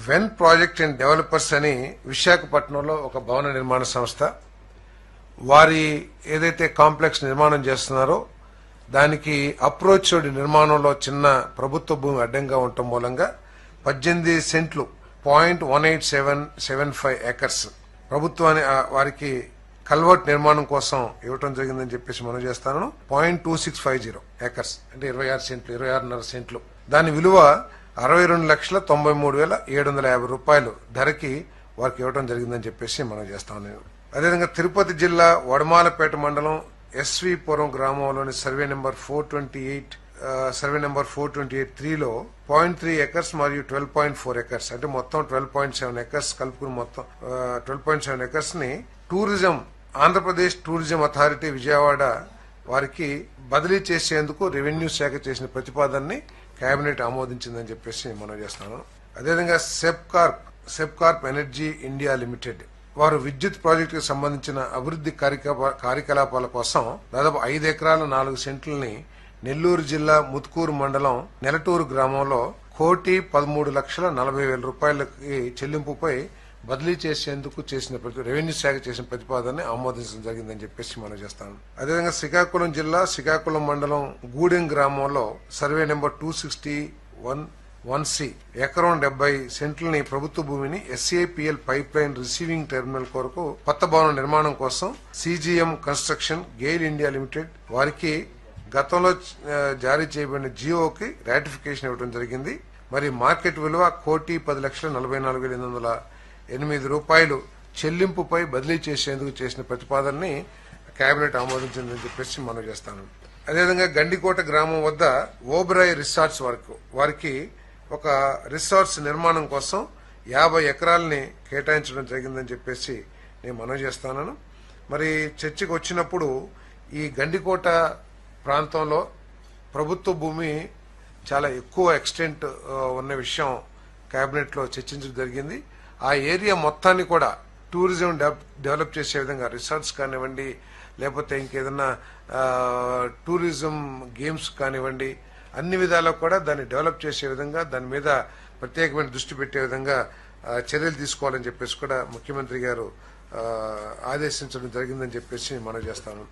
When project and developers అని విశాఖపట్నంలో ఒక భవన నిర్మాణ సంస్థ వారి ఏదైతే కాంప్లెక్స్ నిర్మాణం చేస్తున్నారో దానికి అప్రోచ్ రోడ్ నిర్మాణంలో చిన్న ప్రభుత్వ భూమి అడ్డంగా ఉండటం మూలంగా 18 సెంట్లు 0.18775 ఏకర్స్ ప్రభుత్వాన్ని వారికి కల్వర్ట్ నిర్మాణం కోసం ఇవ్వటం జరిగిందని చెప్పేసి మనం చేస్తాను. 0.2650 ఏకర్స్ అంటే 26 సెంట్లు 26.5 సెంట్లు. దాని విలువ 62,93,750 రూపాయలు ధరకి వారికి ఇవ్వడం జరిగిందని చెప్పేసి మనం చేస్తాను. అదేవిధంగా తిరుపతి జిల్లా వడమాలపేట మండలం ఎస్వీపురం గ్రామంలోని సర్వే నెంబర్ 428-3లో 0.3 ఏకర్స్ మరియు 12.4 ఏకర్స్ అంటే మొత్తం 12.7 ఏకర్స్ కలుపుకుని మొత్తం 12.7 ఏకర్స్ ని ఆంధ్రప్రదేశ్ టూరిజం అథారిటీ విజయవాడ వారికి బదిలీ చేసేందుకు రెవెన్యూ శాఖ చేసిన ప్రతిపాదనని కేబినెట్ ఆమోదించిందని చెప్పేసి మనం చేస్తున్నాను. అదేవిధంగా సెప్కార్ప్ ఎనర్జీ ఇండియా లిమిటెడ్ వారు విద్యుత్ ప్రాజెక్టుకు సంబంధించిన అభివృద్ధి కార్యకలాపాల కోసం దాదాపు 5 ఎకరాల 4 సెంట్లని నెల్లూరు జిల్లా ముత్కూరు మండలం నెలటూరు గ్రామంలో 1,13,40,000 రూపాయలకి చెల్లింపుపై బదిలీ చేసేందుకు రెవెన్యూ శాఖ చేసిన ప్రతిపాదనని ఆమోదించడం జరిగిందని చెప్పేసి మనం చేస్తాను. అదేవిధంగా శ్రీకాకుళం జిల్లా శ్రీకాకుళం మండలం గూడెం గ్రామంలో సర్వే నెంబర్ 261-1C ఎకరం 70 సెంట్లని ప్రభుత్వ భూమిని SAPL pipe line receiving terminal కొరకు కొత్త భవన నిర్మాణం కోసం CGM construction GAIL India limited వారికి గతంలో జారీ చేయబడిన జియోకి రాటిఫికేషన్ ఇవ్వడం జరిగింది. మరి మార్కెట్ విలువ 1,44,808 రూపాయలు చెల్లింపుపై బదిలీ చేసేందుకు చేసిన ప్రతిపాదనని కేబినెట్ ఆమోదించిందని చెప్పేసి మనం చేస్తాను. అదేవిధంగా గండికోట గ్రామం వద్ద ఓబరాయ్ రిసార్ట్స్ వారికి ఒక రిసార్ట్స్ నిర్మాణం కోసం 50 ఎకరాలని కేటాయించడం జరిగిందని చెప్పేసి నేను మనవి చేస్తాను. మరి చర్చకు వచ్చినప్పుడు ఈ గండికోట ప్రాంతంలో ప్రభుత్వ భూమి చాలా ఎక్కువ ఎక్స్టెంట్ ఉన్న విషయం కేబినెట్ లో చర్చించడం జరిగింది. ఆ ఏరియా మొత్తాన్ని కూడా టూరిజం డెవలప్ చేసే విధంగా రిసార్ట్స్ కానివ్వండి లేకపోతే ఇంకేదన్నా టూరిజం గేమ్స్ కానివ్వండి అన్ని విధాలా కూడా దాన్ని డెవలప్ చేసే విధంగా దాని మీద ప్రత్యేకమైన దృష్టి పెట్టే విధంగా చర్యలు తీసుకోవాలని చెప్పేసి కూడా ముఖ్యమంత్రి గారు ఆదేశించడం జరిగిందని చెప్పేసి మనం చేస్తాను.